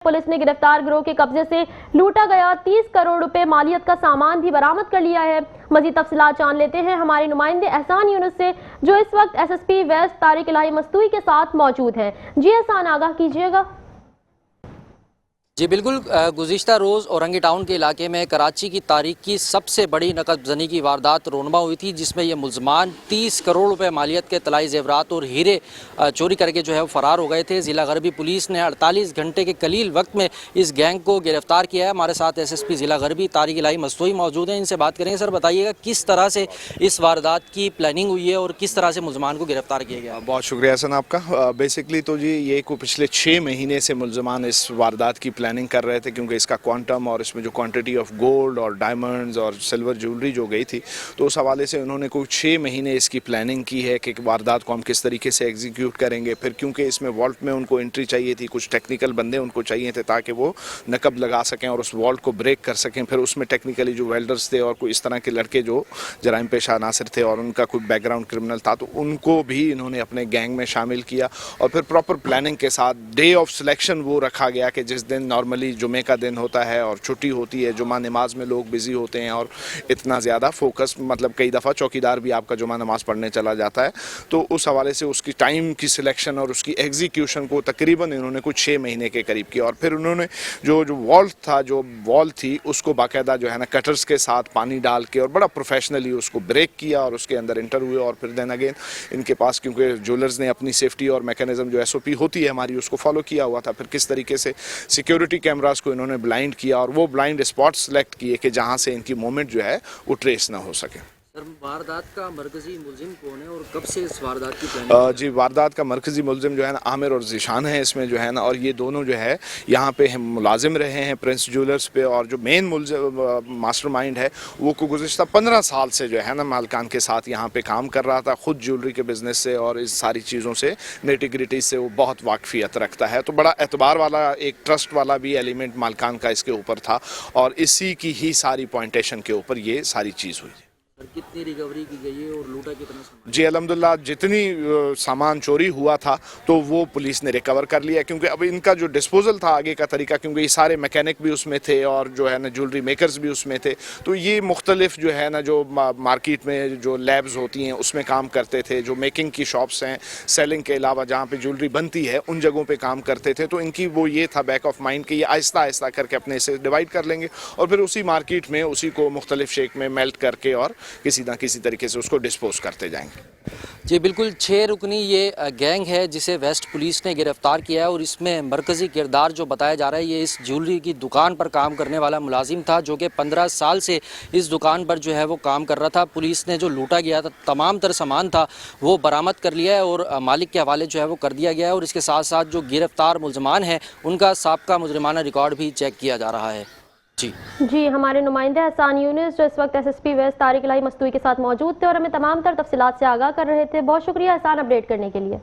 Police ने गिरफ्तार गिरोह के कब्जे से लूटा गया 30 करोड़ रुपए मालियत का सामान भी बरामद कर लिया है। मजीद तफसीलात जान लेते हैं हमारे नुमाइंदे एहसान यूनुस से, जो इस वक्त एसएसपी वेस्ट तारिक इलाही मस्तूई के साथ मौजूद हैं। जी एहसान, आगाह कीजिएगा। जी बिल्कुल, गुज़िश्ता रोज़ औरंगी टाउन के इलाके में कराची की तारीख की सबसे बड़ी नकदजनी की वारदात रोनमा हुई थी, जिसमें ये मुल्ज़मान 30 करोड़ रुपए मालियत के तलाई ज़ेवरात और हीरे चोरी करके जो है वो फ़रार हो गए थे। ज़िला गरबी पुलिस ने 48 घंटे के कलील वक्त में इस गैंग को गिरफ़्तार किया है। हमारे साथ एसएसपी ज़िला गरबी तारिक इलाही मस्तूई मौजूद हैं, इनसे बात करेंगे। सर, बताइएगा किस तरह से इस वारदात की प्लानिंग हुई है और किस तरह से मुल्ज़मान को गिरफ़्तार किया गया? बहुत शुक्रिया हसन आपका। बेसिकली तो जी ये को पिछले 6 महीने से मुल्ज़मान इस वारदात की प्लानिंग कर रहे थे, क्योंकि इसका क्वांटम और इसमें जो क्वांटिटी ऑफ गोल्ड और डायमंड्स और सिल्वर ज्वेलरी जो गई थी, तो उस हवाले से उन्होंने कोई 6 महीने इसकी प्लानिंग की है कि वारदात को हम किस तरीके से एग्जीक्यूट करेंगे। फिर क्योंकि इसमें वॉल्ट में उनको एंट्री चाहिए थी, कुछ टेक्निकल बंदे उनको चाहिए थे ताकि वो नकब लगा सकें और उस वॉल्ट को ब्रेक कर सकें। फिर उसमें टेक्निकली जो वेल्डर्स थे और कोई इस तरह के लड़के जो जराइम पेशा नासिर थे और उनका कोई बैकग्राउंड क्रिमिनल था, तो उनको भी इन्होंने अपने गैंग में शामिल किया। और फिर प्रॉपर प्लानिंग के साथ डे ऑफ सिलेक्शन वो रखा गया कि जिस दिन नॉर्मली जुमे का दिन होता है और छुट्टी होती है, जुमा नमाज में लोग बिजी होते हैं और इतना ज़्यादा फोकस, मतलब कई दफ़ा चौकीदार भी आपका जुमा नमाज पढ़ने चला जाता है, तो उस हवाले से उसकी टाइम की सिलेक्शन और उसकी एग्जीक्यूशन को तकरीबन इन्होंने कुछ 6 महीने के करीब किया। और फिर उन्होंने जो वॉल थी उसको बाकायदा जो है ना कटर्स के साथ पानी डाल के और बड़ा प्रोफेशनली उसको ब्रेक किया और उसके अंदर इंटर हुए। और फिर देन अगेन इनके पास, क्योंकि ज्वेलर्स ने अपनी सेफ्टी और मैकेनिज्म जो SOP होती है हमारी, उसको फॉलो किया हुआ था। फिर किस तरीके से सिक्योरिटी कैमरास को इन्होंने ब्लाइंड किया और वो ब्लाइंड स्पॉट सेलेक्ट किए कि जहां से इनकी मूवमेंट जो है वो ट्रेस ना हो सके। सर, वारदात का मरकजी मुलजिम कौन है और कब से इस वारदात की प्लानिंग? जी, वारदात का मरकजी मुलजिम जो है ना आमिर और ज़ीशान है इसमें जो है ना, और ये दोनों जो है यहाँ पे हम मुलाजिम रहे हैं प्रिंस ज्वेलर्स पे। और जो मेन मास्टरमाइंड है वो को गुज़िश्ता 15 साल से जो है ना मालकान के साथ यहाँ पे काम कर रहा था, ख़ुद ज्वेलरी के बिज़नेस से और इस सारी चीज़ों से नेटिग्रिटी से वो बहुत वाकफियत रखता है। तो बड़ा एतबार वाला, एक ट्रस्ट वाला भी एलिमेंट मालकान का इसके ऊपर था और इसी की ही सारी पॉइंटेशन के ऊपर ये सारी चीज़ हुई। कितनी रिकवरी की गई है और लूटा कितना सामान? जी अल्हम्दुलिल्लाह, जितनी सामान चोरी हुआ था तो वो पुलिस ने रिकवर कर लिया, क्योंकि अब इनका जो डिस्पोजल था आगे का तरीका, क्योंकि ये सारे मैकेनिक भी उसमें थे और जो है ना ज्वेलरी मेकर्स भी उसमें थे, तो ये मुख्तलिफ जो है ना जो मार्केट में जो लैब्स होती हैं उसमें काम करते थे, जो मेकिंग की शॉप्स हैं, सेलिंग के अलावा जहाँ पे ज्वेलरी बनती है उन जगहों पे काम करते थे। तो इनकी वो ये था बैक ऑफ माइंड कि ये आहिस्ता आहिस्ता करके अपने से डिवाइड कर लेंगे और फिर उसी मार्केट में उसी को मुख्तलिफ शेक में मेल्ट करके और किसी ना किसी तरीके से उसको डिस्पोज करते जाएंगे। जी बिल्कुल, 6 रुकनी ये गैंग है जिसे वेस्ट पुलिस ने गिरफ्तार किया है और इसमें मरकज़ी किरदार जो बताया जा रहा है, ये इस ज्वेलरी की दुकान पर काम करने वाला मुलाजिम था, जो कि 15 साल से इस दुकान पर जो है वो काम कर रहा था। पुलिस ने जो लूटा गया था तमाम तर सामान था वो बरामद कर लिया है और मालिक के हवाले जो है वो कर दिया गया है। और इसके साथ साथ जो गिरफ्तार मुल्ज़मान हैं उनका साबका मुजरिमाना रिकॉर्ड भी चेक किया जा रहा है। जी, हमारे नुमाइंदे एहसान यूनुस जो इस वक्त एसएसपी वेस्ट तारिक इलाही मस्तूई के साथ मौजूद थे और हमें तमाम तर तफसीलात से आगाह कर रहे थे। बहुत शुक्रिया एहसान, अपडेट करने के लिए।